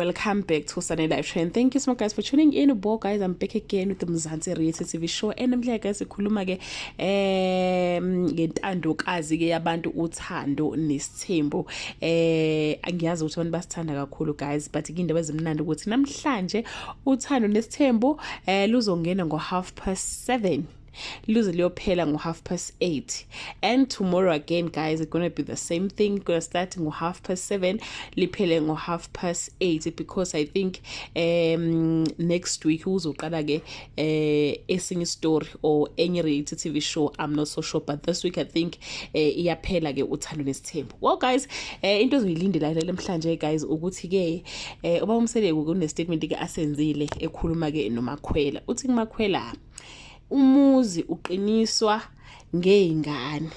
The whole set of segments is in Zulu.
welcome back to Sunday Live Trend. Thank you so much guys for tuning in. Guys, I'm back again with the Mzansi Reality TV show. And I'm like guys, sikhuluma ke ngentandokazi ke yabantu uthando nesithembu. Angiyazi ukuthi abantu basithanda kakhulu guys, but indaba ezimnandi ukuthi namhlanje uthando nesithembu luzongena ngo 7:30. Luze liyophela ngo 8:30, and tomorrow again guys it's gonna be the same thing. It's gonna start ngo 7:30 liphele ngo 8:30, because I think next week uzoqala ke esinye story or any reality TV show. I'm not so sure, but this week I think iyaphela ke uthando nesithembu. Well guys, into ezoyilindela namhlanje guys ukuthi ke uba umseleko kune statement ke asenzile ekhuluma ke noMakhwela. Uthi kuMakhwela umuzi uqiniswa ngeingane.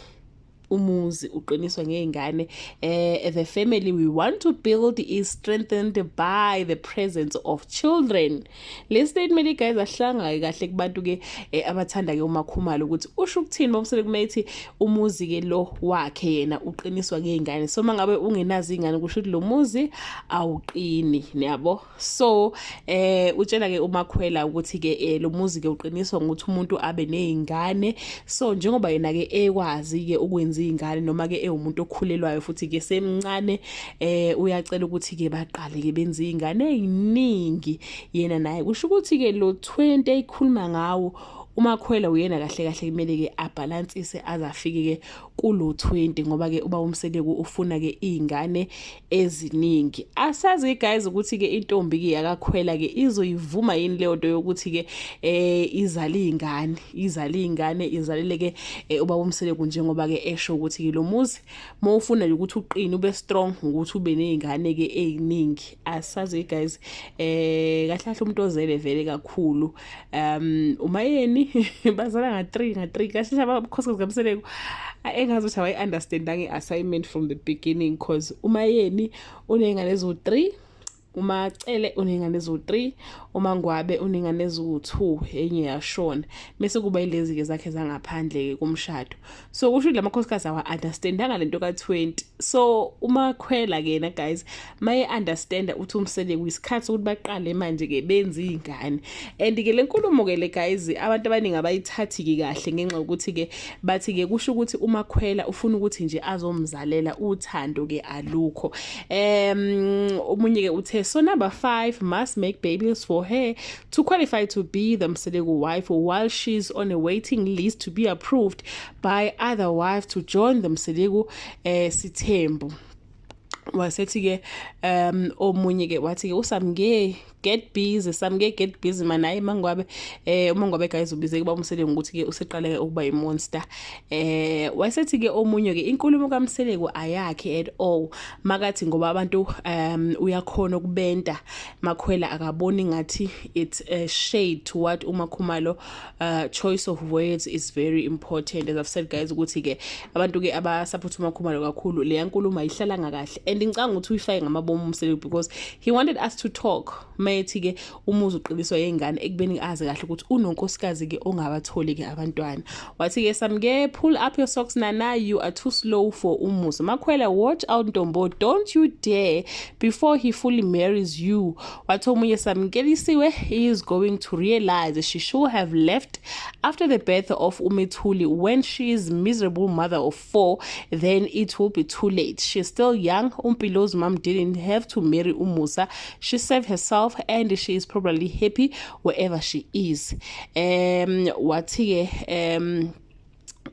Umuzi uqiniswa ngeingane. The family we want to build is strengthened by the presence of children. Le statement guys ahlanga kahle kubantu ke abathanda ke uMakhumalo ukuthi usho ukuthini bomsele kumethi umuzi ke lo wakhe yena uqiniswa ngeingane. So mangabe ungenazi ingane kusho ukuthi lo muzi awuqini, yabo. So utshela ke uMakhwela ukuthi ke lo muzi ke uqiniswa ngokuthi umuntu abe neingane. So njengoba yena ke ekwazi ke ukwenza ingane noma ke umuntu okhulelwayo futhi ke semncane uyacela ukuthi ke baqale ke benze ingane eziningi yena naye. Kusho ukuthi ke lo 20 ekhuluma ngawo uMakhwela uyena kahle kahle kumele ke abalansise azafike ke kulo 20, ngoba ke uba umseleko ufuna ke izingane eziningi. Asazi guys ukuthi ke intombi ke yakaKhwela ke izoyivuma yini leyo nto yokuthi ke izale izingane izalele ke uba umseleko, njengoba ke esho ukuthi ke lo muzi mawufuna ukuthi uqine ube strong ukuthi ube nezingane ke eziningi. Asazi guys kahle umuntu ozele vele kakhulu umayeni bazala nga3 kahle abakhosi kamseleko engazi ukuthi abayi understandang i-assignment from the beginning, because umayeni unengane ezo3, uMacele unengane ezo3, uMangwabe unengane ezo2 enye yashona, bese kuba ilezi ke zakhe zangaphandle kumshado. So kusho la makhosikazi awa understandanga lento ka20. So uMakhwela ke na guys maye understanda uthi umseleko isikhathi ukuthi baqale manje ke benza izingane. And ke lenkulumo ke le guys abantu abaningi abayithathi ke kahle ngenxa ukuthi ke bathi ke kusho ukuthi uMakhwela ufuna ukuthi nje azomzalela uthando ke alukho. Umunye ke uthe so number 5 must make babies for her to qualify to be the Mseleko wife while she's on a waiting list to be approved by other wives to join the Mseleko sithembu. Wasethi ke omunye ke wathi ke usamnge get busy manaye Mangwabe uMangwabe guys ubize kuba umseleko ukuthi ke useqale ukuba imonster. Wasethi ke omunye ke inkulumo kaMseleko ayakhe at all, makathi ngoba abantu uyakhona ukubenta Makhwela akaboni ngathi it's a shade to what uMakhumalo choice of words is very important. As I've said guys ukuthi ke abantu ke abasupport uMakhumalo kakhulu le yankulumo ayihlala ngakahle, and ngicanga ukuthi uyifake ngamabomu umseleko because he wanted us to talk. Mayethi ke umuzi uqiniswa yengane ekubeni azi kahle ukuthi unonkosikazi ke ongabatholi ke abantwana. Wathi ke samke pull up your socks nana, you are too slow for umuzi. Makhwela watch out Ntombo, don't you dare before he fully marries you. Wathi omunye samkelisiwe he is going to realize she should have left after the birth of Umethuli. When she is miserable mother of 4, then it will be too late. She's still young. Umpilo's mom didn't have to marry Umusa. She saved herself and she is probably happy wherever she is. Wathi ke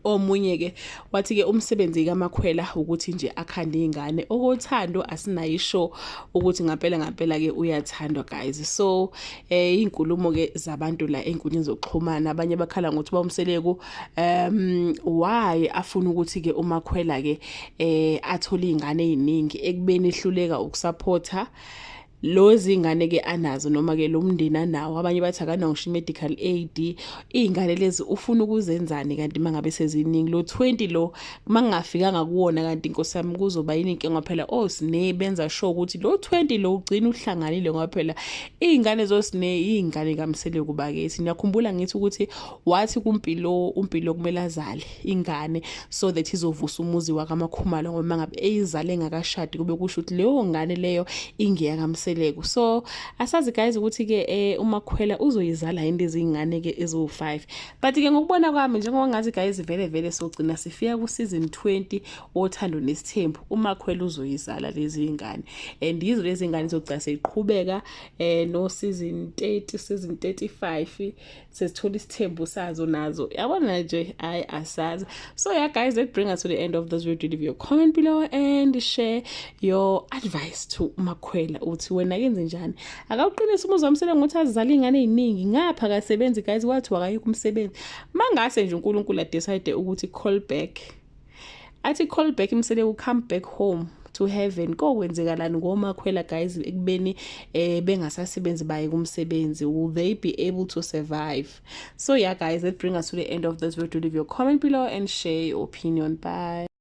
omunye ke wathi ke umsebenzi kaMakhwela ukuthi nje akhande ingane okothando asinayisho ukuthi ngempela ke uyathandwa guys. So inkulumo ke zabantu la enkundleni zokuxhumana, abanye bakhala ngokuthi bawumseleko why afuna ukuthi ke uMakhwela ke athole ingane eziningi ekubeni ehluleka ukusupporta lozi ingane ke anazo noma ke lo mndeni anawo. Abanye bathi akanangisho medical aid, izingane lezi ufuna ukuzenzani kanti mangabe seziningi lo 20 lo mangafikanga kuwona kanti inkosi yami kuzoba yini inkinga phela. Osine benza sure ukuthi lo 20 lo ugcina uhlanganile ngoba phela izingane zosine izingane kaMseleko bakethi. Ngiyakhumbula ngithi ukuthi wathi kumpilo kumele azale ingane so that izovusa umuzi wakaMakhumalo ngoba mangabe eyizale ngakashadi kube kusho ukuthi leyo ngane leyo ingiyaka Ncoseleko. So asazi guys ukuthi ke uMakhwela uzoyizala into ezingane ke ezo5, but ke ngokubona kwami njengoba ngathi guys vele sogcina sifika ku season 20 othando nesithembu, uMakhwela uzoyizala lezi ingane, and yizo lezi ingane zogcina seyiqhubeka no season 30 season 35 sesithola isithembu sazo nazo, yabona nje hayi asazi. So yeah guys, that brings us to the end of this video. Leave your comment below and share your advice to uMakhwela uthi wena kenze njani, akawuqinisa umuzwamsele ngokuthi azizala ingane eziningi ngapha akasebenzi guys, wathi wakayikho umsebenzi. Mangase nje uNkulunkulu decide ukuthi call back, athi call back imsele u come back home to heaven, kokwenzekalani ngoMakhwela guys ekubeni bengasasebenzi baye kumsebenzi, will they be able to survive? So yeah guys, that brings us to the end of this video. Leave your comment below and share your opinion. Bye.